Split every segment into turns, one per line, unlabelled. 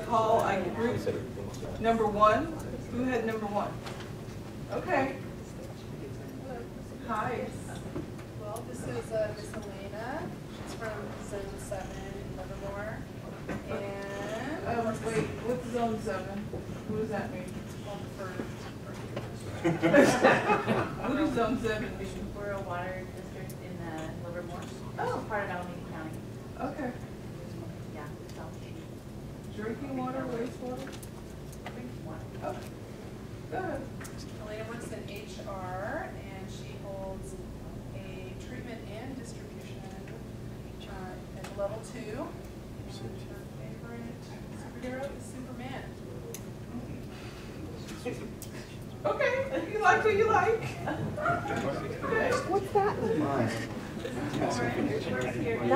call group number 1. Who had number 1? Okay. Hi.
Well, this is Miss Elena. She's from Zone 7 in Livermore. And
wait, what's Zone 7? What does that mean? What does Zone 7 mean?
We're a water district in Livermore.
Oh.
Part of Alameda County.
Okay.
Yeah, South.
Drinking water, wastewater?
Drinking water.
Okay. Go ahead.
Elena works in HR, and she holds a treatment and distribution at level 2. And her favorite superhero is Superman.
Okay, you like what you like. Okay.
What's that?
We're here as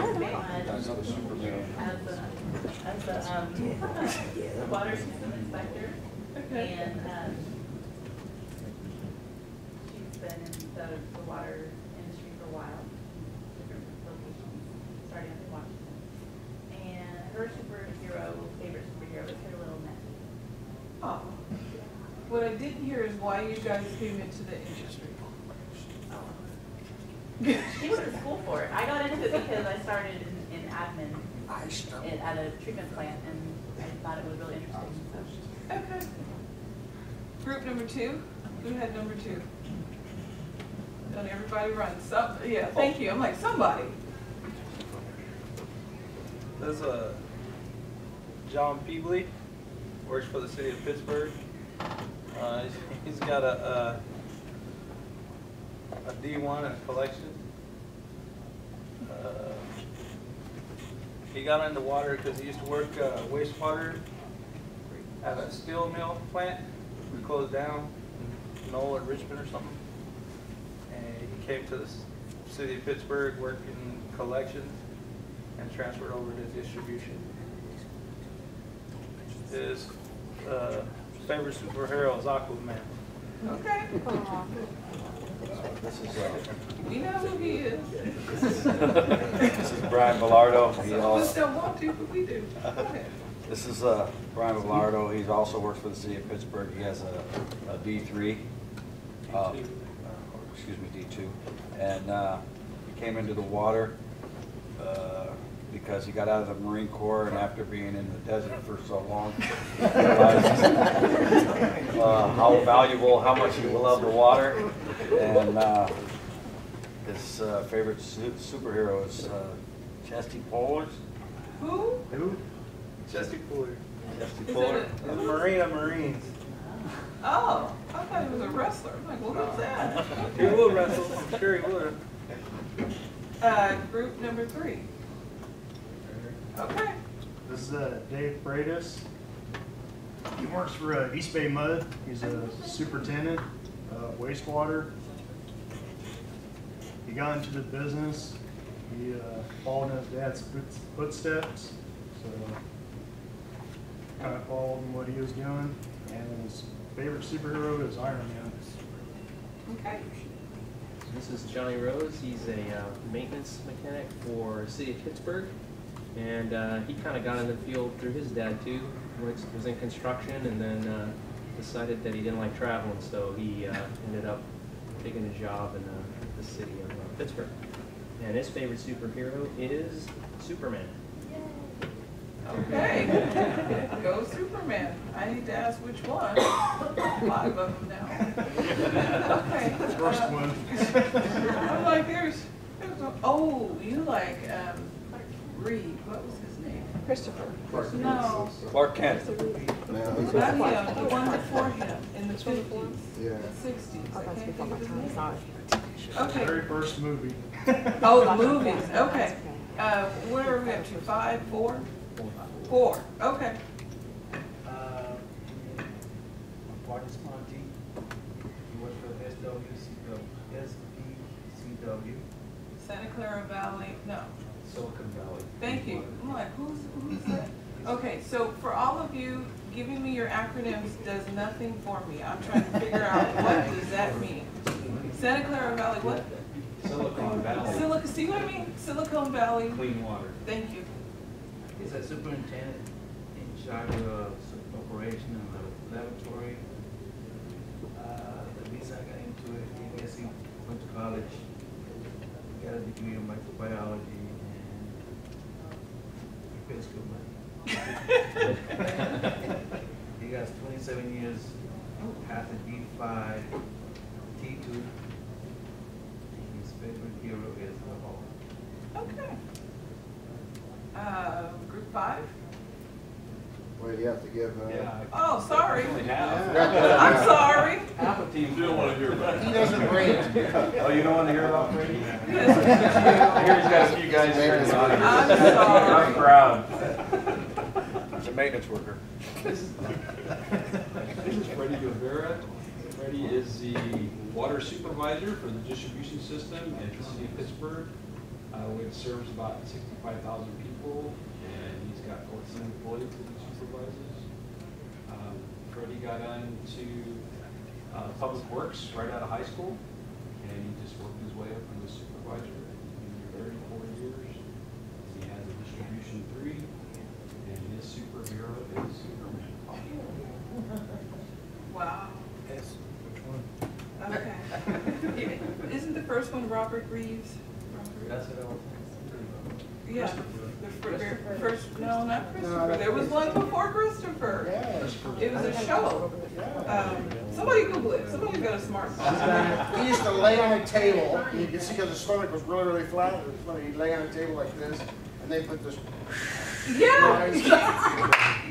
the water system inspector.
Okay.
And she's been in the water industry for a while, different locations, starting up in Washington. And her favorite superhero is her little net.
Oh. What I didn't hear is why you guys came into the industry.
She went to school for it. I got into it because I started in admin at a treatment plant, and I thought it was really interesting. So.
Okay. Group number 2. Who had number 2? Don't everybody run. Yeah, thank you. I'm like, somebody.
There's John Peebley, works for the city of Pittsburgh. He's got a D1 in collection. He got into water because he used to work wastewater at a steel mill plant. We closed down in Knoll or Richmond or something. And he came to the city of Pittsburgh, worked in collection, and transferred over to distribution. His favorite superhero is Aquaman.
Okay.
This is
We know who he is.
this is Brian Bellardo. He
Some of us
also
don't want to, but we do. Go ahead.
this is Brian Bellardo. He also works for the city of Pittsburgh. He has a D3, excuse me, D2, and he came into the water because he got out of the Marine Corps, and after being in the desert for so long, realized how valuable, how much he loved the water, and his favorite superhero is Chesty Pullers.
Who?
Chesty Puller.
Chesty
Is
Puller.
it
He's a Marine of Marines.
Oh, I thought he was a wrestler. I'm like, well, who's that?
He will wrestle. I'm sure he would.
Group number 3. Okay.
This is Dave Freitas. He works for East Bay Mud. He's a superintendent of wastewater. He got into the business. He followed in his dad's footsteps. So kind of followed in what he was doing. And his favorite superhero is Iron Man.
Okay.
This is Johnny Rose. He's a maintenance mechanic for the city of Pittsburgh. And he kind of got in the field through his dad too. Was in construction, and then decided that he didn't like traveling, so he ended up taking a job in the city of Pittsburgh. And his favorite superhero is Superman.
Okay. Go Superman. I need to ask which one. 5 of them now. Okay.
First one.
I'm like, there's oh, you like Reed. What was his name?
Christopher.
No.
Clark Kent.
Not him. The one before him in the 50s.
Yeah.
The 60s.
Oh,
I
that's
can't
before
think
my
of his
time.
name.
Sorry.
Okay.
Very first movie.
Oh, the movies. Okay. What are we up to? 5, 4? 4. Okay.
Marcus Monty. He works for SPCW.
Santa Clara Valley. No.
Silicon Valley.
Thank you. I'm like, who's that? Okay, so for all of you, giving me your acronyms does nothing for me. I'm trying to figure out what does that mean. Santa Clara Valley, what?
Silicon Valley.
See what I mean? Silicon Valley.
Clean water.
Thank you.
He's a superintendent in charge of operation in the laboratory. The reason I got into it, I guess he went to college, got a degree in microbiology, and he pays good money. He got 27 years, has a D5, T2. His favorite hero is the hall.
Okay. Group 5?
Well, you have to give,
Oh, sorry.
Only half.
I'm sorry.
Half a team don't want to hear about it.
he doesn't rate.
Oh, you don't want to hear about Brady?
Yes.
I hear he's got a few guys here in the audience.
I'm sorry.
I'm proud. He's a maintenance worker.
This is Freddie Guevara. Freddie is the water supervisor for the distribution system at the city of Pittsburgh, which serves about 65,000 people, and he's got 14 employees that he supervises. Freddie got into public works right out of high school, and he just worked his way up as a supervisor. He's been here 34 years. He has a distribution 3, and his superhero is Superman.
Wow.
Yes. Which one?
Okay. Isn't the first one Robert Reeves?
That's what I was
Yeah. The first, no, not Christopher. There was one before Christopher.
Yes.
It was a show. Somebody Google it. Somebody's got a smartphone.
He used to lay on a table. You can see because his stomach was really, really flat. It was funny. He'd lay on a table like this, and they put this.
Yeah.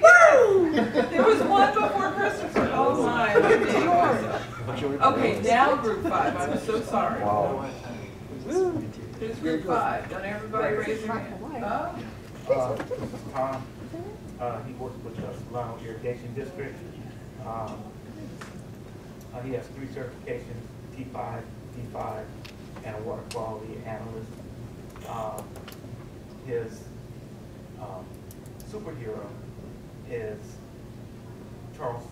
Woo! There was one before Christopher. Oh my. Okay, now group 5. I'm so sorry.
Wow.
Here's group 5. Don't everybody raise your hand. Oh.
Tom. He works with the Solano Irrigation District. He has 3 certifications, T5, D5, and a water quality analyst. His superhero is Charles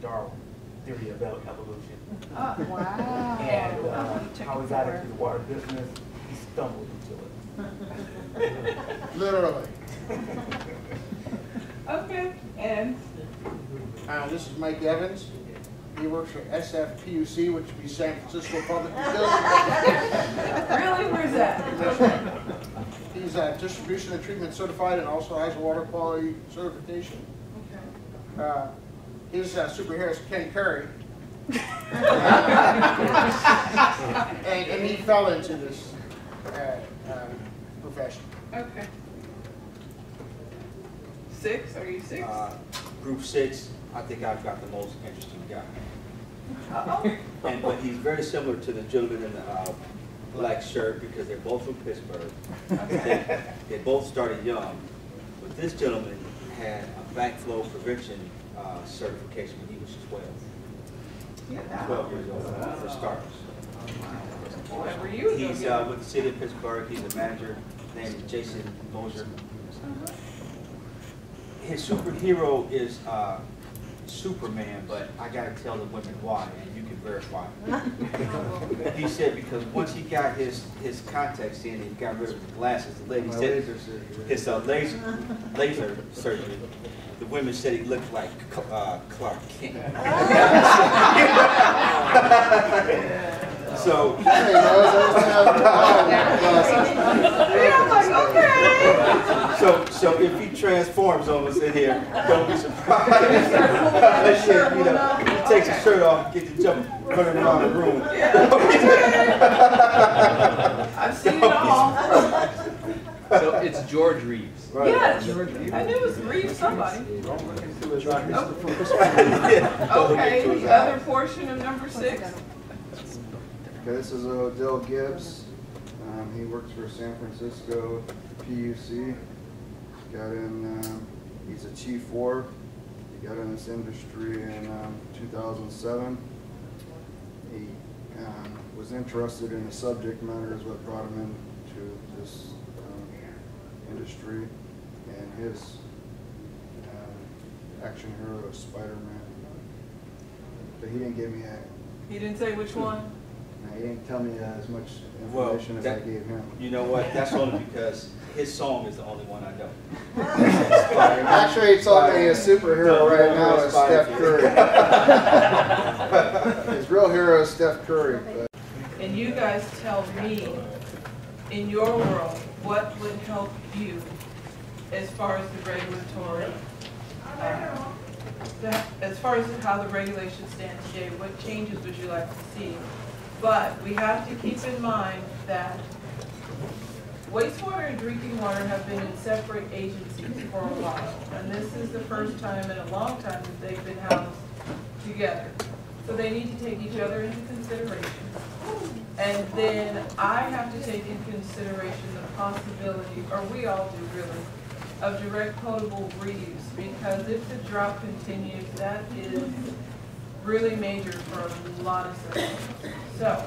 Darwin, theory of evolution.
Wow.
And how he got into the water business, he stumbled into it.
Literally.
Okay, and
This is Mike Evans. He works for SFPUC, which would be San Francisco Public Utilities.
really, where's that?
He's distribution and treatment certified and also has a water quality certification.
Okay.
His superhero is Ken Curry. and he fell into this profession.
Okay. 6? Are you 6?
Group 6, I think I've got the most interesting guy.
Uh-oh.
But he's very similar to the gentleman in the black shirt because they're both from Pittsburgh. They both started young. But this gentleman had a backflow prevention certification when he was 12. 12 years old, for starters.
Where were you?
He's with the city of Pittsburgh. He's a manager named Jason Moser. His superhero is Superman, but I gotta tell the women why, and you can verify. He said because once he got his contacts in, he got rid of the glasses. The lady said his laser surgery. The women said he looked like Clark Kent. So, so if he transforms on us in here, don't be surprised. You know, he takes his shirt off, gets the jump, running around the room.
I've seen it all.
So it's George Reeves.
Right.
Yes, I knew it was Reeves somebody. Okay, the other portion of number 6.
Okay, this is Odell Gibbs. He works for San Francisco PUC. Got in, he's a Chief 4. He got in this industry in 2007. He was interested in the subject matter is what brought him into this industry. And his action hero is Spider-Man. But he didn't give me a...
He didn't say which one?
No, he didn't tell me as much information as I gave him.
You know what? That's only because his song is the only one I know.
Actually, he told me his superhero right now is Steph Curry. His real hero is Steph Curry. But.
And you guys tell me, in your world, what would help you as far as the regulatory, as far as how the regulations stand today, what changes would you like to see? But we have to keep in mind that wastewater and drinking water have been in separate agencies for a while. And this is the first time in a long time that they've been housed together. So they need to take each other into consideration. And then I have to take into consideration the possibility, or we all do really, of direct potable reuse. Because if the drought continues, that is really major for a lot of systems. So,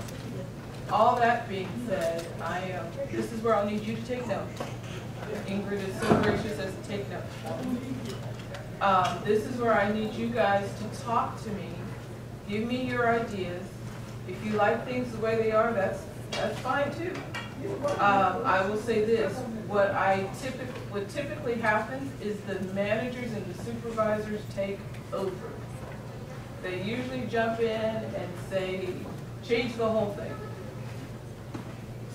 all that being said, this is where I'll need you to take notes. Ingrid is so gracious as to take notes. This is where I need you guys to talk to me. Give me your ideas. If you like things the way they are, that's fine too. I will say this: what typically happens is the managers and the supervisors take over. They usually jump in and say, change the whole thing.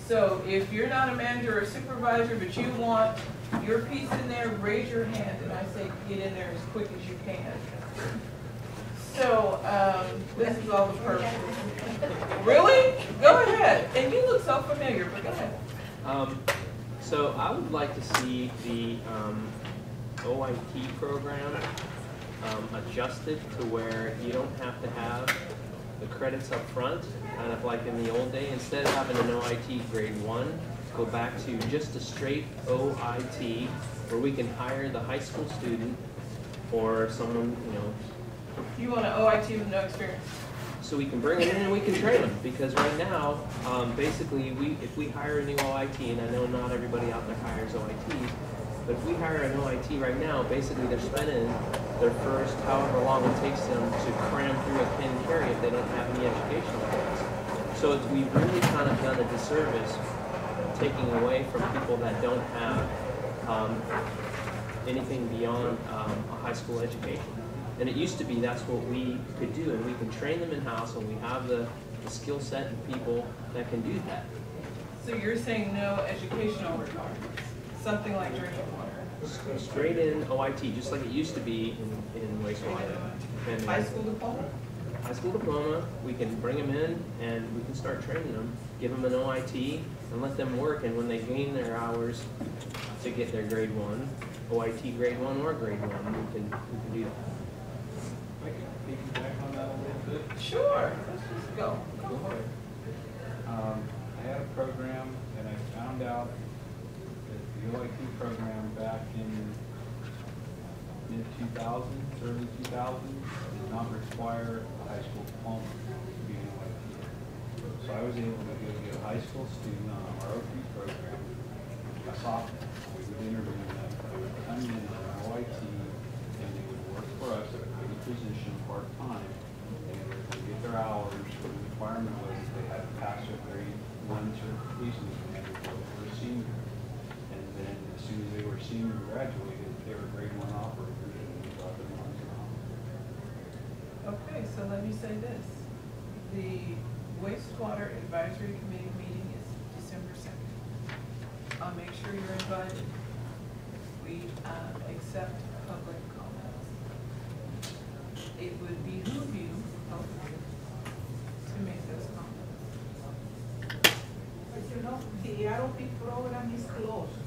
So if you're not a manager or a supervisor, but you want your piece in there, raise your hand, and I say get in there as quick as you can. So this is all the purpose. Really? Go ahead. And you look so familiar, but go ahead.
So I would like to see the OIT program adjusted to where you don't have to have the credits up front, kind of like in the old day. Instead of having an OIT grade 1, go back to just a straight OIT, where we can hire the high school student or someone,
You want an OIT with no experience?
so we can bring them in and we can train them. Because right now, basically, if we hire a new OIT, and I know not everybody out there hires OITs, but if we hire an OIT right now, basically they're spending their first however long it takes them to cram through a pin carry if they don't have any educational points. So we've really kind of done a disservice taking away from people that don't have anything beyond a high school education. And it used to be that's what we could do, and we can train them in-house, and we have the skill set and people that can do that.
So you're saying no educational requirements, something like drinking water?
Straight in OIT, just like it used to be in wastewater. And
High school diploma?
High school diploma, we can bring them in and we can start training them, give them an OIT, and let them work. And when they gain their hours to get their grade 1, OIT grade 1 or grade 1, we can do that.
I can piggyback on that a little bit.
Sure, let's just go. Go for it.
I had a program and I found out that the OIT program back in mid-2000s, early 2000s, did not require a high school diploma to be an OIT. So I was able to go get a high school student on our OIT program, a sophomore. We would interview them, they would come in as an OIT, and they would work for us at a paid position part-time. They would get their hours, the requirement was that they had to pass their grade 1 certification when they were a senior. And then as soon as they were senior graduated, they were grade 1 operators, and we brought them on to operate.
Okay, so let me say this. The wastewater advisory committee meeting is December 2nd. I'll make sure you're invited. We accept public comments. It would behoove you, hopefully, to make those comments.
But the ROP program is closed.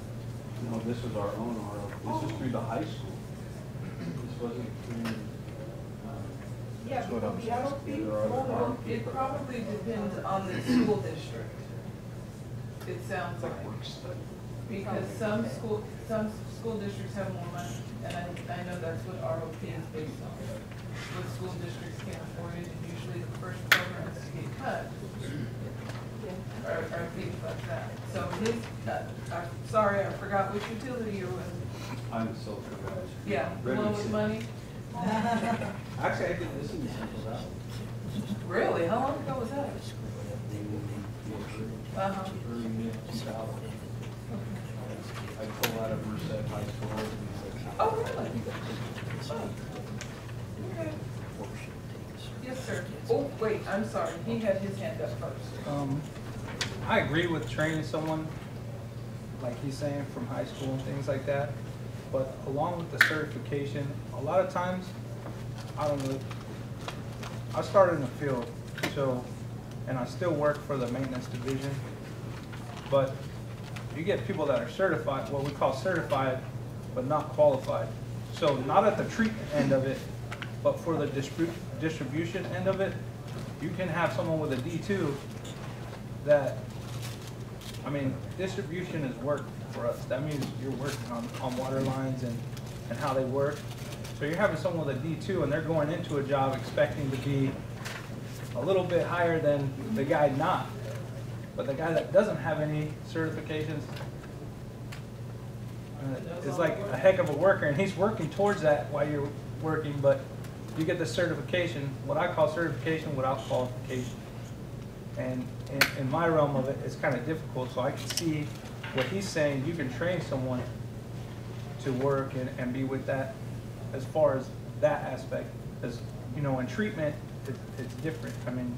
No, this was our own ROP. This is through the high school. This wasn't through.
Yeah, but the ROP program.
It probably depends on the school district. It sounds like. Because some school districts have more money, and I know that's what ROP is based on. What school districts can't afford it, and usually the first programs to get cut are things like that. So I'm sorry, I forgot which utility you're with.
I'm in Silicon Valley.
Yeah, the one with money.
Actually, I did this in Central Valley.
Really? How long ago was that?
Early mid-2000s. I pull out of Merced High School.
Oh, really? Oh. Okay. Yes, sir. Oh, wait, I'm sorry. He had his hand up first.
I agree with training someone, like he's saying, from high school and things like that. But along with the certification, a lot of times, I don't know, I started in the field, so, and I still work for the maintenance division. But you get people that are certified, what we call certified, but not qualified. So not at the treatment end of it, but for the distribution end of it, you can have someone with a D2 that, I mean, distribution is work for us. That means you're working on water lines and how they work. So you're having someone with a D2 and they're going into a job expecting to be a little bit higher than the guy not. But the guy that doesn't have any certifications is like a heck of a worker, and he's working towards that while you're working, but you get the certification, what I call certification without qualification. And in my realm of it, it's kind of difficult, so I can see what he's saying. You can train someone to work and be with that as far as that aspect. As you know, in treatment, it's different. I mean,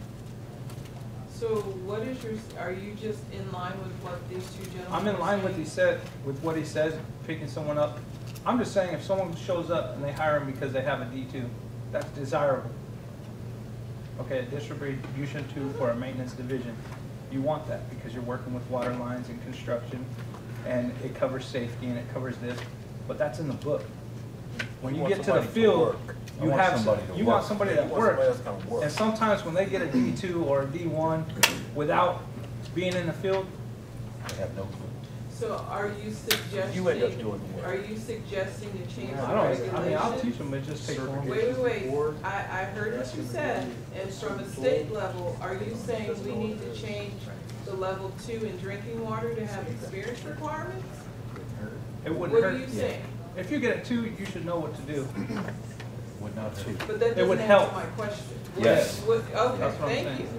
so what is your, are you just in line with what these two gentlemen
I'm in line
are
with what he says, picking someone up. I'm just saying if someone shows up and they hire him because they have a D2, that's desirable. Okay, a distribution 2 for a maintenance division. You want that because you're working with water lines and construction, and it covers safety and it covers this, but that's in the book. When you get to the field, you want somebody that works. And sometimes when they get a D2 or a D1 without being in the field, they have no clue.
So are you suggesting,
You end up doing the work.
are you suggesting a change
I
in
don't,
regulation?
I mean, I'll teach them, it just takes longer.
Wait. I heard what you said, and from a state level, are you saying we need to change the level 2 in drinking water to have experience requirements?
It wouldn't
What
hurt.
are you saying?
If you get a 2, you should know what to do.
Would not too.
But that
It would
doesn't
help.
answer my question.
Yes.
Okay,
That's what I'm
thank
saying.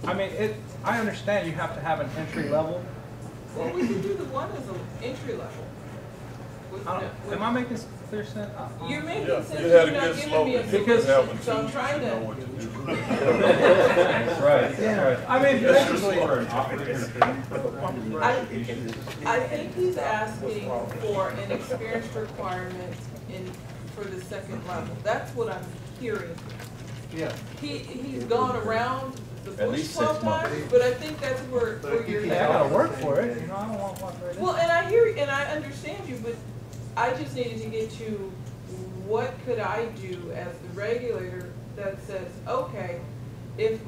you.
I mean, I understand you have to have an entry level.
Well, we can do the one as an entry level.
Am I making clear sense?
You're making
Yeah,
sense,
you
but
had
you're
a
not
good
giving me a
slogan.
solution, so I'm trying to.
That's right. Yeah. I mean, basically,
I think he's asking for an experience requirement for the second level. That's what I'm hearing.
yeah.
He's gone around the
At
bush
least
12
6 months.
times, but I think that's where you're
I gotta work for it. You know, I don't want one right now.
Well, and I hear, and I understand you, but I just needed to get to what could I do as the regulator that says, okay, if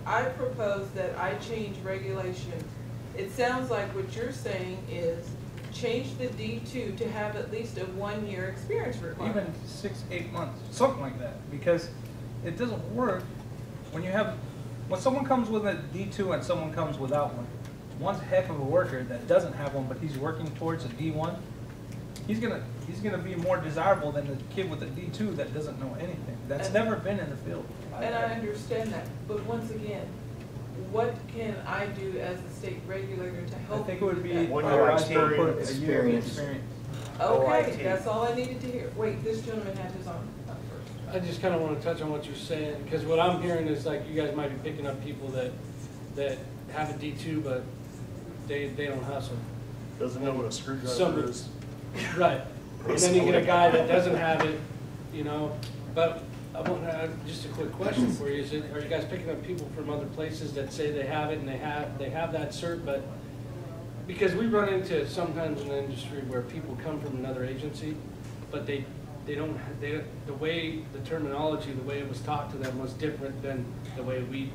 I propose that I change regulation, it sounds like what you're saying is change the D2 to have at least a 1-year experience requirement.
Even 6-8 months, something like that, because it doesn't work when someone comes with a D2 and someone comes without one. One's a heck of a worker that doesn't have one, but he's working towards a D1. He's gonna be more desirable than the kid with a D2 that doesn't know anything, that's never been in the field.
And I understand that, but once again, what can I do as a state regulator to help?
I think it would
you
be
with that?
1 year
I would put a year of
experience.
experience.
Okay, that's all I needed to hear. Wait, this gentleman had his arm up first.
I just kind of want to touch on what you're saying, because what I'm hearing is like you guys might be picking up people that have a D2, but they don't hustle.
Doesn't know what a screwdriver
Some-
is.
Right. And then you get a guy that doesn't have it, you know, but I want to, just a quick question for you, are you guys picking up people from other places that say they have it and they have that cert, but because we run into sometimes in the industry where people come from another agency, but the way, the terminology, the way it was taught to them was different than the way we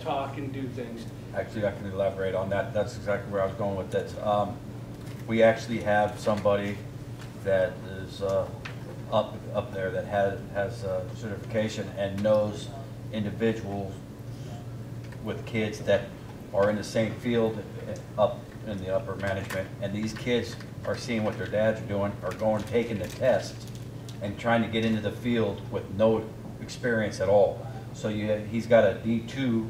talk and do things.
Actually, I can elaborate on that. That's exactly where I was going with this. We actually have somebody that is up there that has a certification and knows individuals with kids that are in the same field up in the upper management, and these kids are seeing what their dads are doing, are going taking the test and trying to get into the field with no experience at all. So he's got a D2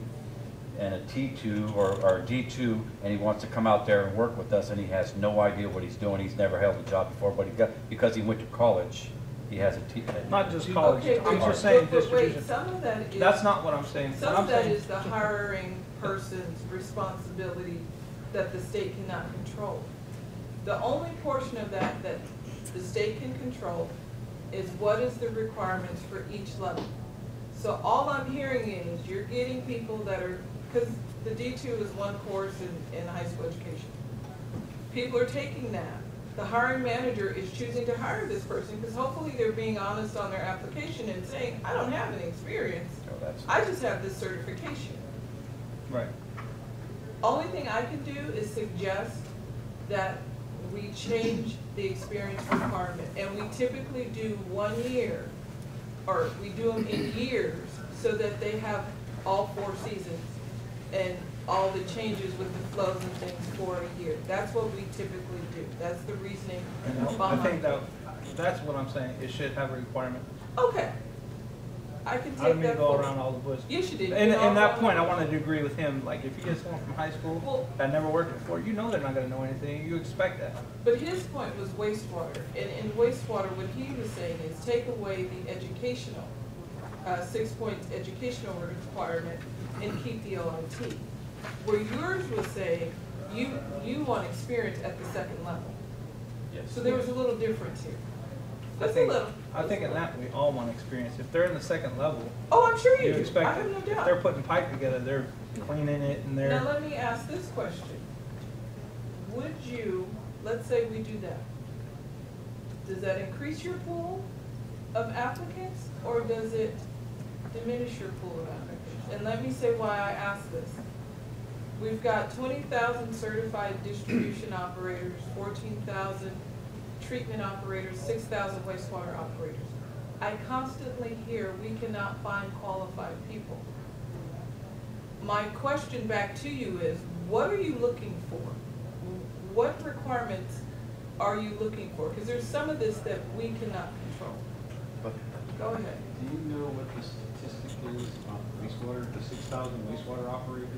and a T2 or a D2, and he wants to come out there and work with us, and he has no idea what he's doing. He's never held a job before, but because he went to college, he has a T.
Not just college,
Okay,
I'm
but-
just saying
but wait,
distribution.
some of that is.
That's not what I'm saying.
Some
What
of
I'm
that
saying-
is the hiring person's responsibility that the state cannot control. The only portion of that that the state can control is what is the requirements for each level. So all I'm hearing is you're getting people that are, because the D2 is one course in high school education. People are taking that. The hiring manager is choosing to hire this person because hopefully they're being honest on their application and saying, I don't have any experience. I just have this certification.
Right.
Only thing I can do is suggest that we change the experience requirement. And we typically do 1 year, or we do them in years, so that they have all 4 seasons and all the changes with the flows and things for a year. That's what we typically do. That's the reasoning
I
behind
think
it.
that's what I'm saying. It should have a requirement.
Okay. I can
I
take
don't mean to
that
go
forward.
around all the bush.
Yes, you did.
And
You're all
that
wrong.
point, I wanted to agree with him. Like, if you get someone from high school
Well-
that never worked before, you know they're not gonna know anything. You expect that.
But his point was wastewater, and in wastewater, what he was saying is take away the educational, 6 points educational requirement and keep the OIT. Where yours was saying, you want experience at the second level.
Yes.
So there was a little difference here.
I
Just a
think,
little.
I think in that we all want experience. If they're in the second level,
Oh, I'm sure you
you
do.
expect,
I have no
if
doubt.
they're putting pipe together, they're cleaning it and they're.
Now, let me ask this question. Would you, let's say we do that, does that increase your pool of applicants, or does it diminish your pool of applicants? And let me say why I ask this. We've got 20,000 certified distribution operators, 14,000 treatment operators, 6,000 wastewater operators. I constantly hear we cannot find qualified people. My question back to you is, what are you looking for? What requirements are you looking for? Because there's some of this that we cannot control. Go ahead.
Do you know what the statistic is on wastewater, the 6,000 wastewater operators?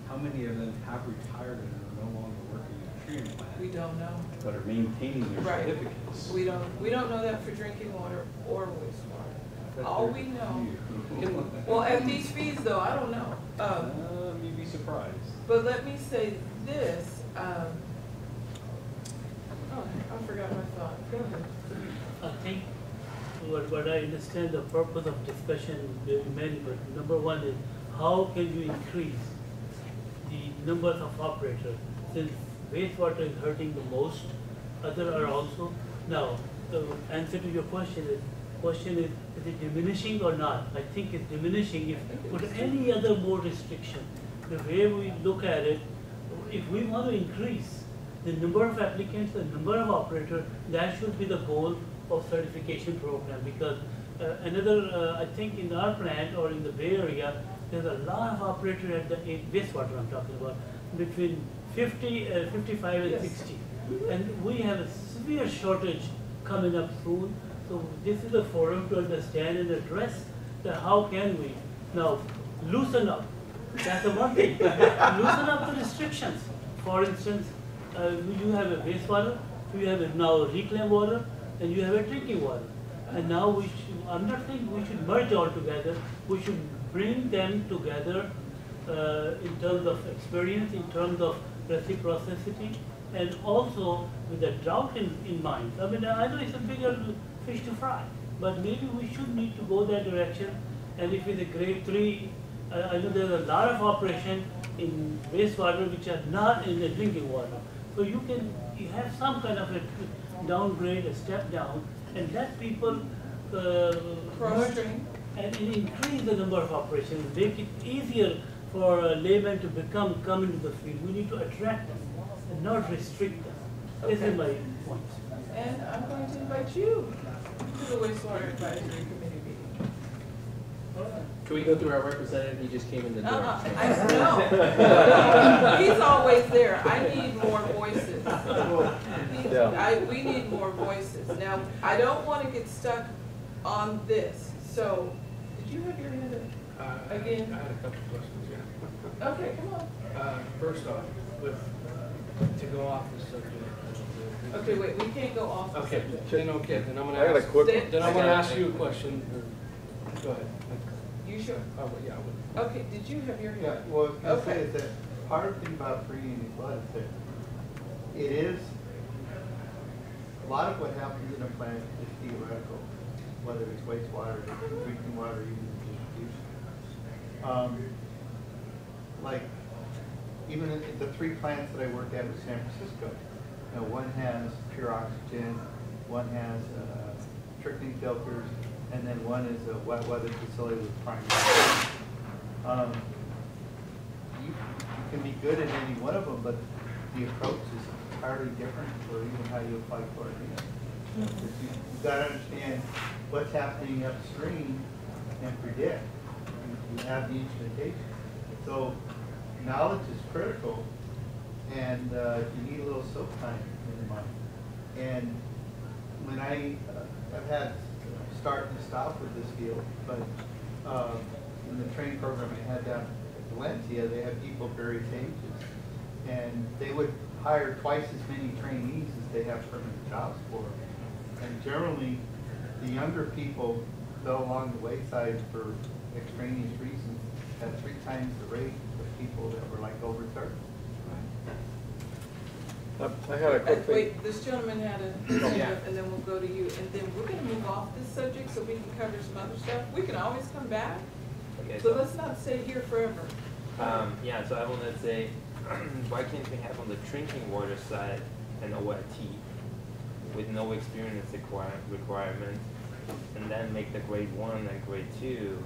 How many of them have retired and are no longer working in a treatment plant?
We don't know.
But are maintaining their
Right.
certificates?
We don't know that for drinking water or wastewater.
Bet
All
there's
we
a
know.
few.
Well, at these fees though, I don't know.
You'd be surprised.
But let me say this, oh, I forgot my thought. Go ahead.
I think what I understand the purpose of discussion may be many, but number one is how can you increase the numbers of operators? Since wastewater is hurting the most, other are also. Now, the answer to your question is it diminishing or not? I think it's diminishing if we put any other more restriction. The way we look at it, if we want to increase the number of applicants, the number of operators, that should be the goal of certification program. Because I think in our plant or in the Bay Area, there's a lot of operators at the wastewater I'm talking about, between 55 and
Yes.
60. And we have a severe shortage coming up soon. So this is a forum to understand and address how can we now loosen up. That's the one thing. Loosen up the restrictions. For instance, you have a wastewater, you have a now reclaimed water, and you have a drinking water. And now I'm not saying we should merge all together. We should bring them together in terms of experience, in terms of reciprocity, and also with the drought in mind. I mean, I know it's a bigger fish to fry, but maybe we should need to go that direction. And if it's a grade 3, I know there's a lot of operation in wastewater which are not in the drinking water. So you have some kind of a downgrade, a step down, and let people
Cross-train.
and increase the number of operations, make it easier for a layman to come into the field. We need to attract them and not restrict them. This is my point.
And I'm going to invite you to the wastewater advisory committee meeting.
Can we go through our representative? He just came in the door.
I know. He's always there. I need more voices. We need more voices. Now, I don't want to get stuck on this. So, did you have your hand up again?
I had a couple questions, yeah.
Okay, come on.
First off, to go off the subject.
Okay, wait, we can't go off the
Okay,
subject.
then I'm gonna
I got a
ask,
quick.
then I'm gonna ask you a question. Go ahead.
You sure?
Oh, yeah, I would.
Okay, did you have your
Yeah,
hand?
well, I was gonna say
Okay.
is that part of the thing about bringing in flood is that it is, a lot of what happens in a plant is theoretical, whether it's wastewater, drinking water, even distribution. Like, even in the 3 plants that I work at in San Francisco, you know, one has pure oxygen, one has trickling filters, and then one is a wet weather facility with primary. You can be good at any one of them, but the approach is entirely different for even how you apply chlorine. You've got to understand what's happening upstream and predict. You have the instrumentation. So knowledge is critical, and you need a little soak time in your mind. And when I've had start and stop with this field, but in the training program I had down at Valencia, they had people of various ages, and they would hire twice as many trainees as they have permanent jobs for. And generally, the younger people fell along the wayside for extraneous reasons at 3 times the rate of people that were like over 30.
I had a quick thing.
Wait, this gentleman had a, and then we'll go to you, and then we're gonna move off this subject so we can cover some other stuff. We can always come back,
Okay,
so let's not stay here forever.
yeah, so I want to say, why can't we have on the drinking water side an OIT with no experience requirement, and then make the grade 1 and grade 2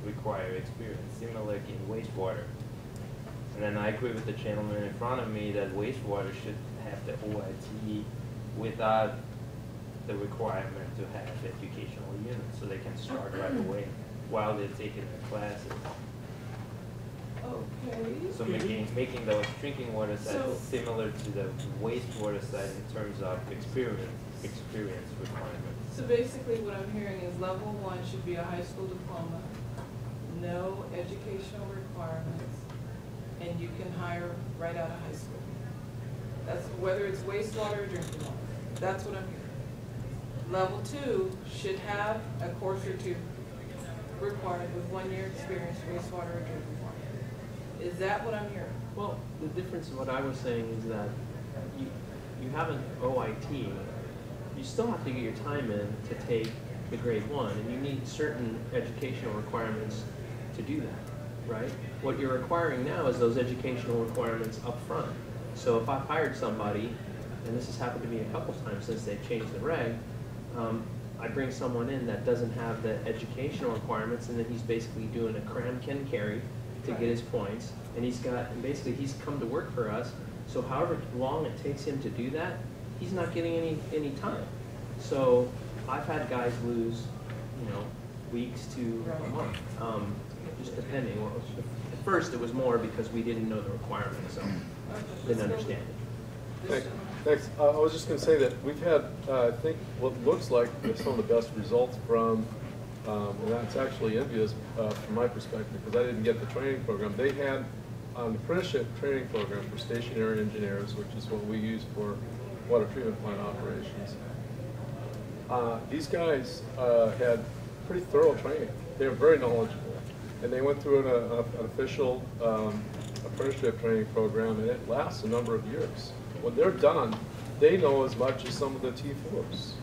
require experience, similar like in wastewater. And then I agree with the gentleman in front of me that wastewater should have the OIT without the requirement to have educational units, so they can start right away while they're taking their classes.
Okay.
So making the drinking water side
So-
similar to the wastewater side in terms of experience requirements.
So basically what I'm hearing is level 1 should be a high school diploma, no educational requirements, and you can hire right out of high school. That's whether it's wastewater or drinking water. That's what I'm hearing. Level 2 should have a course or 2 required with 1 year experience, wastewater or drinking water. Is that what I'm hearing?
Well, the difference in what I was saying is that you have an OIT, you still have to get your time in to take the grade 1, and you need certain educational requirements to do that, right? What you're requiring now is those educational requirements up front. So if I've hired somebody, and this has happened to me a couple times since they've changed the reg, I bring someone in that doesn't have the educational requirements, and then he's basically doing a cram can carry to get his points, and he's come to work for us, so however long it takes him to do that, he's not getting any time. So I've had guys lose, weeks to a month, just depending. Well, at first it was more because we didn't know the requirements, so didn't understand it.
Thanks. I was just going to say that we've had, I think, what looks like some of the best results from, and that's actually envious from my perspective, because I didn't get the training program. They had an apprenticeship training program for stationary engineers, which is what we use for water treatment plant operations. These guys had pretty thorough training. They were very knowledgeable, and they went through an official apprenticeship training program, and it lasts a number of years. When they're done, they know as much as some of the T4s.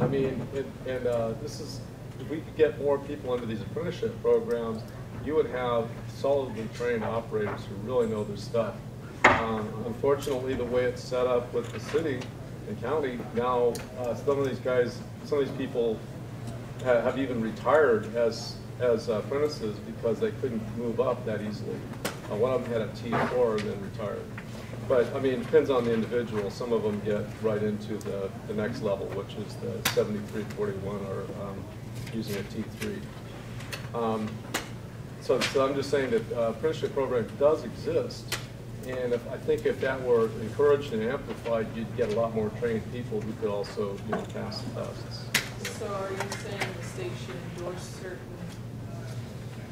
I mean, this is, if we could get more people into these apprenticeship programs, you would have solidly trained operators who really know their stuff. Unfortunately, the way it's set up with the city and county, now some of these guys, some of these people have even retired as apprentices because they couldn't move up that easily. One of them had a T4 and then retired. But I mean, it depends on the individual. Some of them get right into the next level, which is the 7341 or using a T3. So I'm just saying that apprenticeship program does exist, and I think if that were encouraged and amplified, you'd get a lot more trained people who could also pass the tests.
So are you saying the state should endorse certain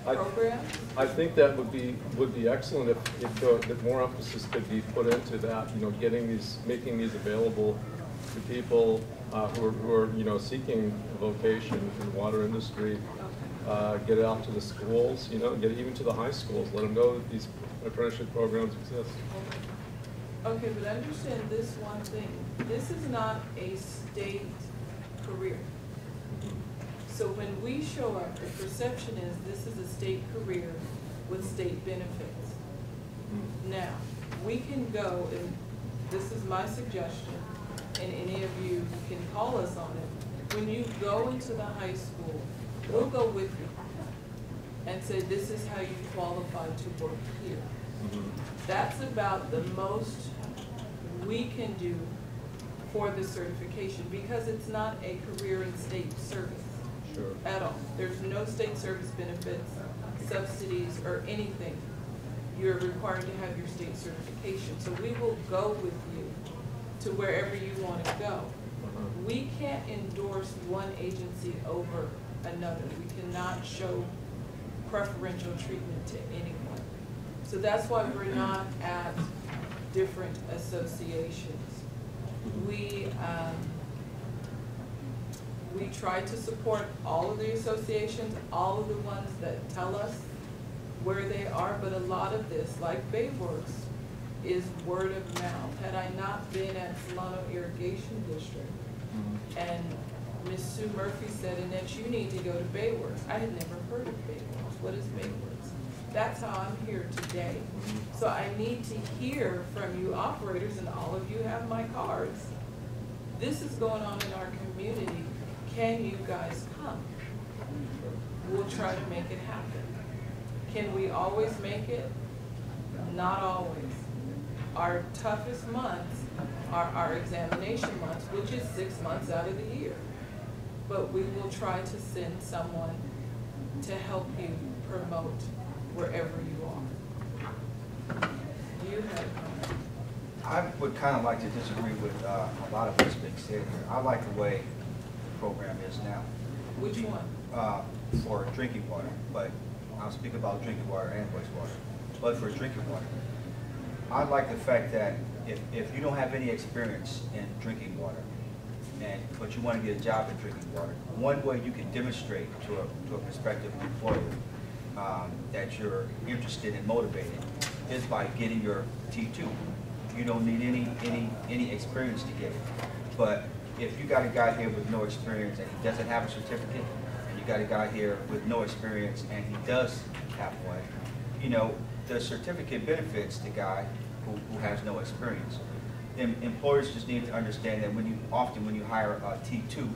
programs?
I think that would be excellent if more emphasis could be put into that, you know, making these available to people who are, you know, seeking a vocation in the water industry. Get it out to the schools, you know, get it even to the high schools. Let them know that these apprenticeship programs exist.
Okay, but understand this one thing. This is not a state career. So when we show up, the perception is this is a state career with state benefits. Now, we can go, and this is my suggestion, and any of you can call us on it. When you go into the high school, we'll go with you and say this is how you qualify to work here. That's about the most we can do for the certification because it's not a career in state service at all. There's no state service benefits, subsidies, or anything. You're required to have your state certification. So we will go with you to wherever you want to go. We can't endorse one agency over another. We cannot show preferential treatment to anyone. So that's why we're not at different associations. We try to support all of the associations, all of the ones that tell us where they are, but a lot of this, like BAYWORK, is word of mouth. Had I not been at Solano Irrigation District, and Ms. Sue Murphy said, Annette, you need to go to BAYWORK. I had never heard of BAYWORK. What is BAYWORK? That's how I'm here today. So I need to hear from you operators, and all of you have my cards. This is going on in our community. Can you guys come? We'll try to make it happen. Can we always make it? Not always. Our toughest months are our examination months, which is 6 months out of the year. But we will try to send someone to help you promote wherever you are. You have a comment?
I would kind of like to disagree with a lot of what's being said here. I like the way the program is now.
Which one?
For drinking water, but I'll speak about drinking water and wastewater. But for drinking water, I like the fact that if you don't have any experience in drinking water, but you want to get a job in drinking water, one way you can demonstrate to a prospective employer that you're interested and motivated is by getting your T2. You don't need any experience to get it. But if you got a guy here with no experience and he doesn't have a certificate, and you got a guy here with no experience and he does have one, you know, the certificate benefits the guy who has no experience. Employers just need to understand that when you hire a T2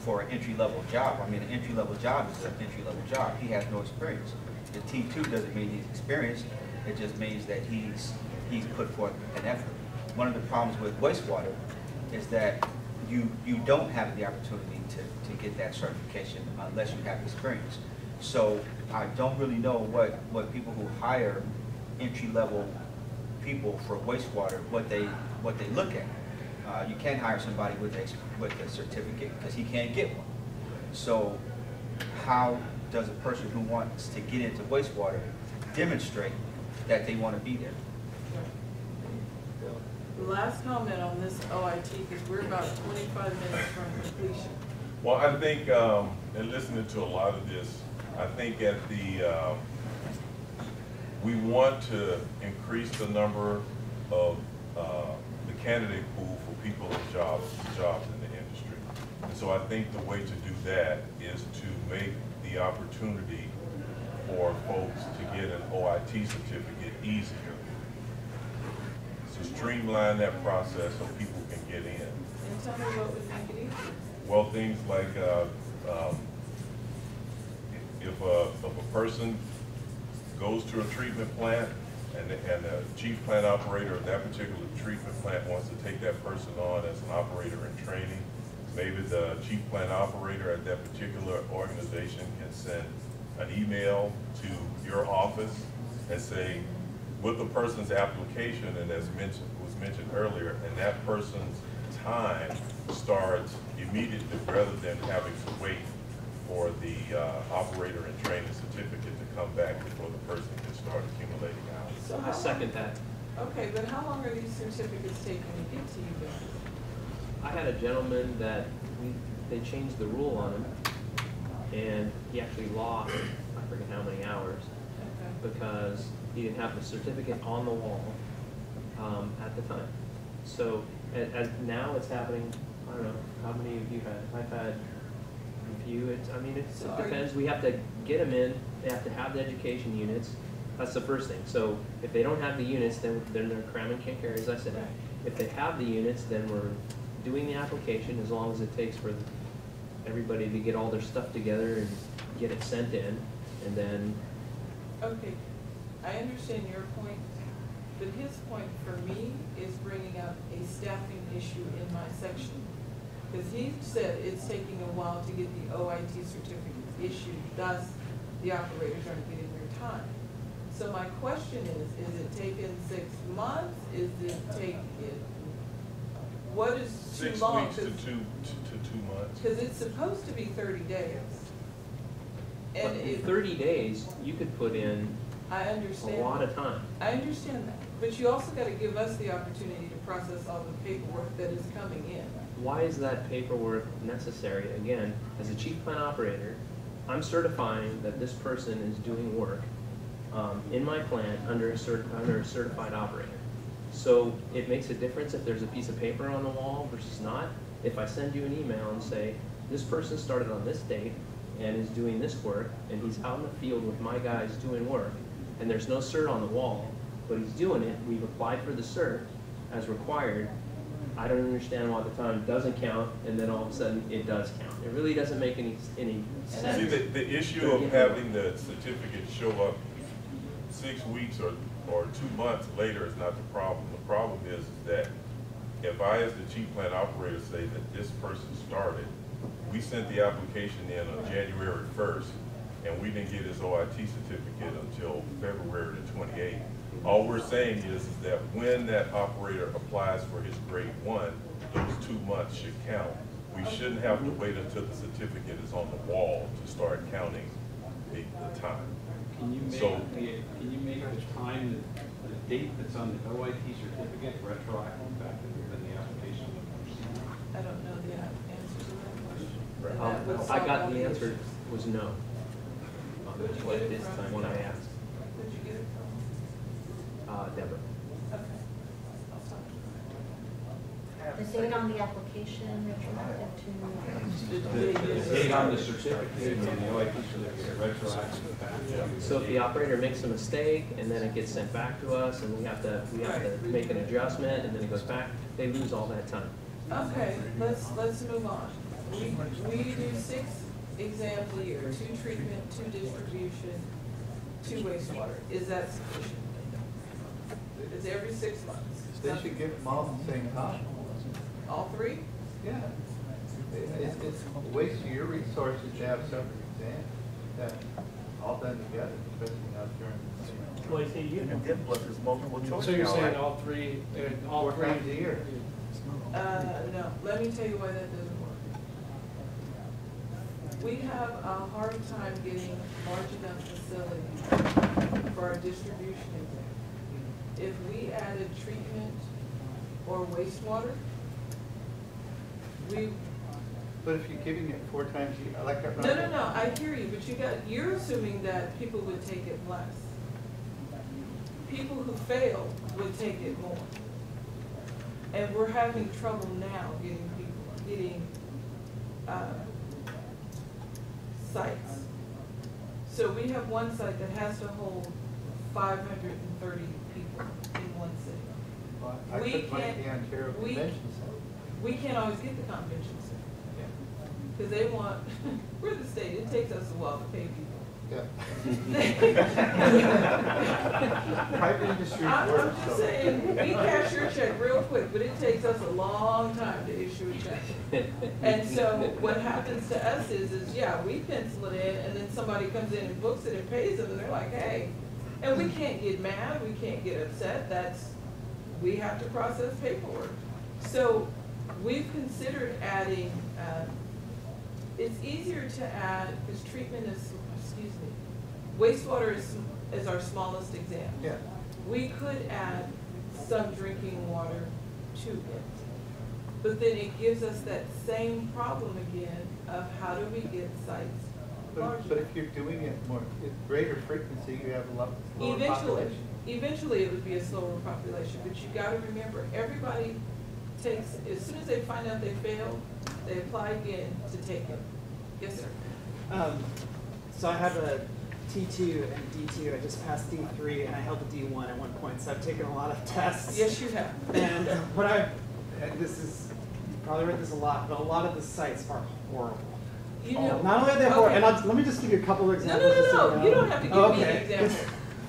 for an entry-level job, I mean, an entry-level job is an entry-level job. He has no experience. The T2 doesn't mean he's experienced. It just means that he's put forth an effort. One of the problems with wastewater is that you don't have the opportunity to get that certification unless you have experience. So I don't really know what people who hire entry-level people for wastewater, what they look at. You can't hire somebody with a certificate because he can't get one. So how does a person who wants to get into wastewater demonstrate that they want to be there?
Last comment on this OIT, because we're about 25 minutes from completion.
Well, I think, in listening to a lot of this, I think at we want to increase the number of the candidate pool for people in jobs in the industry. And so I think the way to do that is to make the opportunity for folks to get an OIT certificate easier. To streamline that process so people can get in.
And tell me what would make it easier.
Well, things like if a person goes to a treatment plant and the chief plant operator of that particular treatment plant wants to take that person on as an operator in training, maybe the chief plant operator at that particular organization can send an email to your office and say, with the person's application, and as was mentioned earlier, and that person's time starts immediately rather than having to wait for the operator and training certificate to come back before the person can start accumulating hours.
So
I second that.
Okay, but how long are these certificates taking to get to you guys?
I had a gentleman that they changed the rule on him, and he actually lost, I forget how many hours, because he didn't have the certificate on the wall at the time. So as now it's happening, I don't know, how many of you had? I've had a few. It depends. We have to get them in. They have to have the education units. That's the first thing. So if they don't have the units, then they're cramming can't carry, as I said. If they have the units, then we're doing the application as long as it takes for everybody to get all their stuff together and get it sent in, and then.
Okay, I understand your point, but his point for me is bringing up a staffing issue in my section. Because he said it's taking a while to get the OIT certificate issued, thus the operators aren't getting their time. So my question is it taking 6 months? Is it taking, what is too
6
long?
weeks to 2 months.
Because it's supposed to be 30 days.
And in 30 days, you could put in
I understand.
a lot of time.
I understand that, but you also got to give us the opportunity to process all the paperwork that is coming in.
Why is that paperwork necessary? Again, as a chief plant operator, I'm certifying that this person is doing work in my plant under a certified operator. So it makes a difference if there's a piece of paper on the wall versus not. If I send you an email and say, this person started on this date and is doing this work, and he's out in the field with my guys doing work, and there's no cert on the wall, but he's doing it, we've applied for the cert as required, I don't understand why the time doesn't count, and then all of a sudden it does count. It really doesn't make any sense.
See, the issue of having the certificate show up 6 weeks or 2 months later is not the problem. The problem is that if I, as the chief plant operator, say that this person started, we sent the application in on January 1st, and we didn't get his OIT certificate until February the 28th. All we're saying is that when that operator applies for his grade 1, those 2 months should count. We shouldn't have to wait until the certificate is on the wall to start counting the time.
Can you make the time, the date that's on the OIT certificate retroactive back to the application?
I don't know the answer to that question.
I got the answer was no. What this time when I asked.
Where'd you get it from?
Deborah.
Okay.
The date on the application retroactive
The date on the certificate, on the OIT certificate, retroactive back.
So if the operator makes a mistake and then it gets sent back to us and we have to make an adjustment and then it goes back, they lose all that time.
Okay, let's move on. We do 6 exams a year, 2 treatment, 2 distribution, 2 wastewater. Is that sufficient? It's every 6 months.
They should give them all at the same time.
All 3?
Yeah. It's a waste of your resources to have separate exams that all done together, especially not during the same.
Twice a year.
And then plus there's multiple choice.
So you're
now,
saying
right?
all 3,
Four times a year.
No, let me tell you why that doesn't work. We have a hard time getting large enough facilities for our distribution exam. If we added treatment or wastewater,
But if you're giving it 4 times a year, like that.
No, I hear you, but you're assuming that people would take it less. People who fail would take it more. And we're having trouble now getting sites. So we have one site that has to hold 530 people in one city.
Well, I could find the Ontario Convention Center.
We can't always get the convention center. Because they want, we're the state, it takes us a while to pay people.
Private industry
I'm
works.
just saying, we cash your check real quick, but it takes us a long time to issue a check. And so what happens to us is yeah, we pencil it in, and then somebody comes in and books it and pays them, and they're like, hey. And we can't get mad, we can't get upset, we have to process paperwork. So we've considered adding it's easier to add, because treatment is, wastewater is our smallest exam.
Yeah.
We could add some drinking water to it. But then it gives us that same problem again of how do we get sites larger?
But if you're doing it more, at greater frequency, you have a lot lower population.
Eventually it would be a slower population, but you gotta remember, everybody takes, as soon as they find out they failed, they apply again to take it. Yes, sir.
So I have a T2 and D2. I just passed D3 and I held a D1 at one point, so I've taken a lot of tests.
Yes, you have.
And and this is, you've probably read this a lot, but a lot of the sites are horrible.
You know,
Not only are they horrible, and let me just give you a couple of examples.
No, you don't have to give me an example.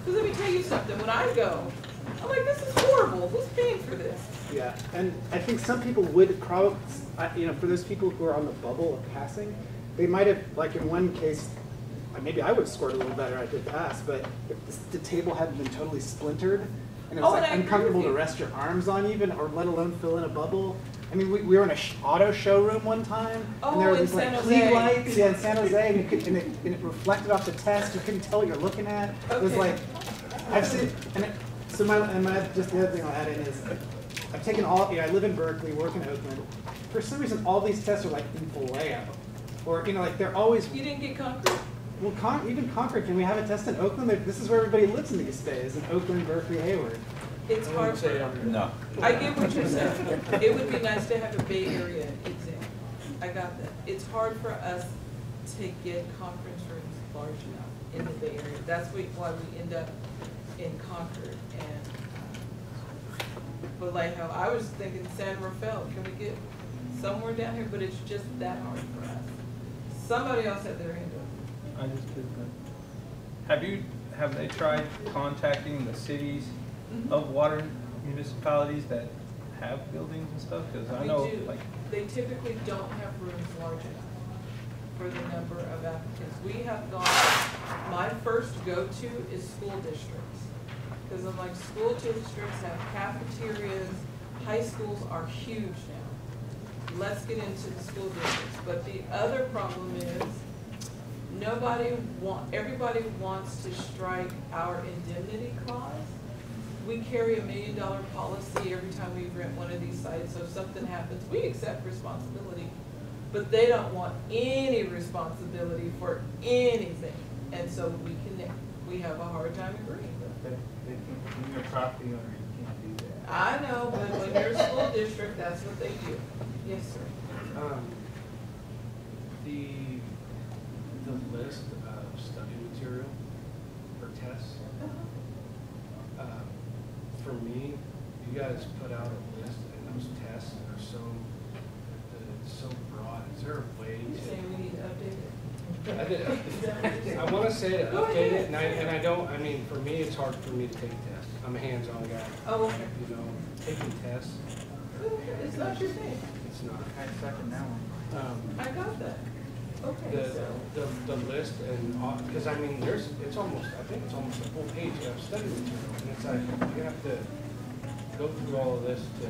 Because let me tell you something, when I go, I'm like, this is horrible, who's paying for this?
Yeah, and I think some people would probably, for those people who are on the bubble of passing, they might have, like in one case, maybe I would have scored a little better, I did pass, but if the table hadn't been totally splintered, and it was like uncomfortable to rest your arms on even, or let alone fill in a bubble. I mean, we were in an auto showroom one time, and there were these like clean lights, in San Jose, and it reflected off the test. You couldn't tell what you're looking at. It was like, I've seen, just the other thing I'll add in is, I've taken I live in Berkeley, work in Oakland. For some reason, all these tests are like in Vallejo, or like they're always.
You didn't get Concord?
Well, even Concord, can we have a test in Oakland? This is where everybody lives in these days, in Oakland, Berkeley, Hayward.
It's hard for
No.
I get what you're saying. It would be nice to have a Bay Area exam. I got that. It's hard for us to get conference rooms large enough in the Bay Area. That's why we end up in Concord and Vallejo. I was thinking San Rafael. Can we get somewhere down here? But it's just that hard for us. Somebody else had their hand up.
I just did that. Have they tried contacting the cities of water municipalities that have buildings and stuff? Because I know, like,
they typically don't have rooms large enough for the number of applicants. We have gone, my first go-to is school districts. Because I'm like, school districts have cafeterias, high schools are huge now. Let's get into the school districts. But the other problem is, everybody wants to strike our indemnity clause. We carry $1 million policy every time we rent one of these sites, so if something happens, we accept responsibility. But they don't want any responsibility for anything. And so we have a hard time agreeing with it.
When you're a property owner, you can't do that.
I know, but when you're a school district, that's what they do. Yes, sir.
The list of study material for tests. For me, you guys put out a list, and those tests are so broad. Is there a way
You're
to?
saying we need to update it?
I want to say to update it, and I don't. I mean, for me, it's hard for me to take tests. I'm a hands-on guy.
Oh, okay.
You know, taking tests.
It's not your thing.
It's not.
I second that one.
I got that. Okay,
the list, and because I mean, I think it's almost a full page of study material, and it's like you have to go through all of this to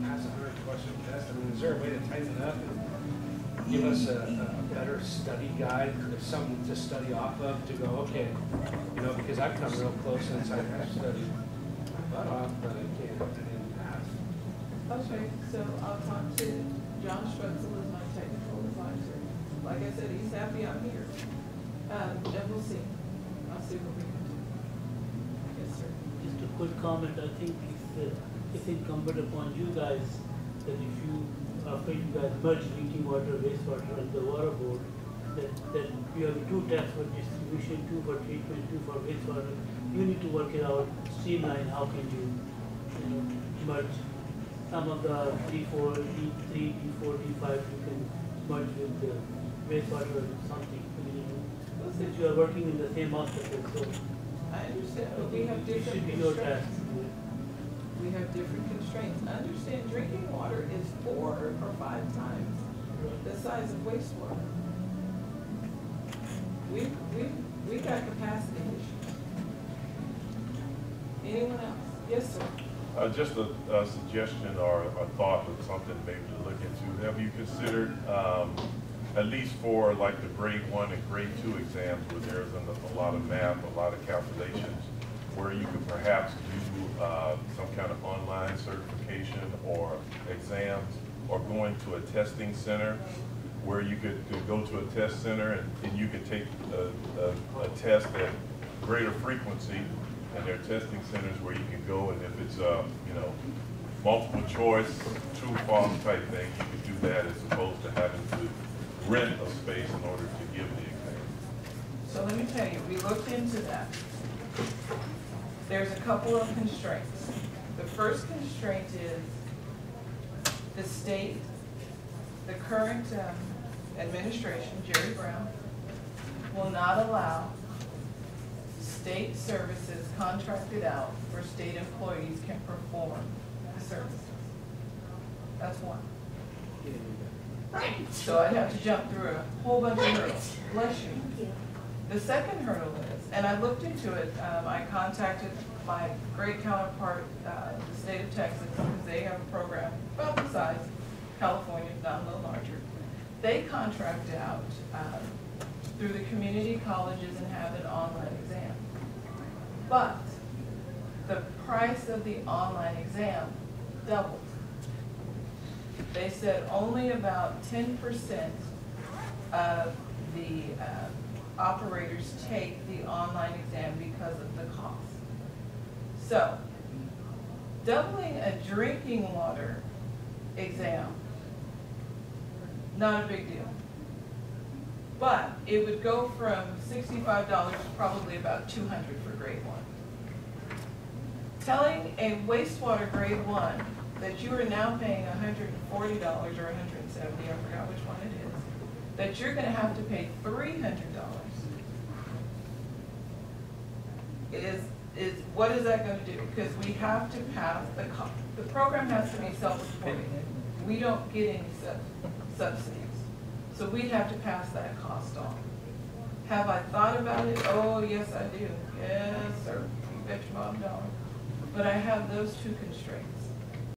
pass a 100-question test. I mean, is there a way to tighten it up and give us a better study guide, something to study off of, to go, okay, because I've come real close since I've studied butt off, but I didn't pass.
Okay, so I'll talk to John Strutzel as my technical advisor. Like I said, he's happy I'm here. And we'll see. I'll see what we can do. Yes, sir.
Just a quick comment. I think it's incumbent upon you guys that if you, after you guys merge drinking water, wastewater, and the water board, that you have 2 tests for distribution, 2 for treatment, 2 for wastewater. You need to work it out, streamline. How can you merge some of the D4, D3, D4, D5? You can merge with the wastewater or something. Since you are working in the same hospital, so
I understand, but we have different constraints. We have different constraints. Understand, drinking water is 4 or 5 times the size of wastewater. We got capacity issues. Anyone else? Yes, sir.
Just a suggestion or a thought of something maybe to look into. Have you considered, at least for like the grade 1 and grade 2 exams where there's a lot of math, a lot of calculations, where you could perhaps do some kind of online certification or exams, or going to a testing center where you could go to a test center and you could take a test at greater frequency, and there are testing centers where you can go, and if it's you know, multiple choice, true false type thing, you could do that as opposed to having to rent a space in order to give the exam.
So let me tell you, we looked into that. There's a couple of constraints. The first constraint is the state, the current administration, Jerry Brown, will not allow state services contracted out where state employees can perform the services. That's one. So I'd have to jump through a whole bunch of hurdles. Bless you. The second hurdle is, and I looked into it, I contacted my great counterpart in the state of Texas, because they have a program about the size of California, if not a little larger. They contract out through the community colleges and have an online exam. But the price of the online exam doubled. They said only about 10% of the operators take the online exam because of the cost. So, doubling a drinking water exam, not a big deal. But it would go from $65 to probably about $200 for grade 1. Telling a wastewater grade 1 that you are now paying $140 or $170, I forgot which one it is, that you're going to have to pay $300 is what is that going to do? Because we have to pass the program has to be self-supporting. We don't get any subsidies. So we'd have to pass that cost on. Have I thought about it? Oh, yes, I do. Yes, sir. You bet your bottom dollar. But I have those two constraints.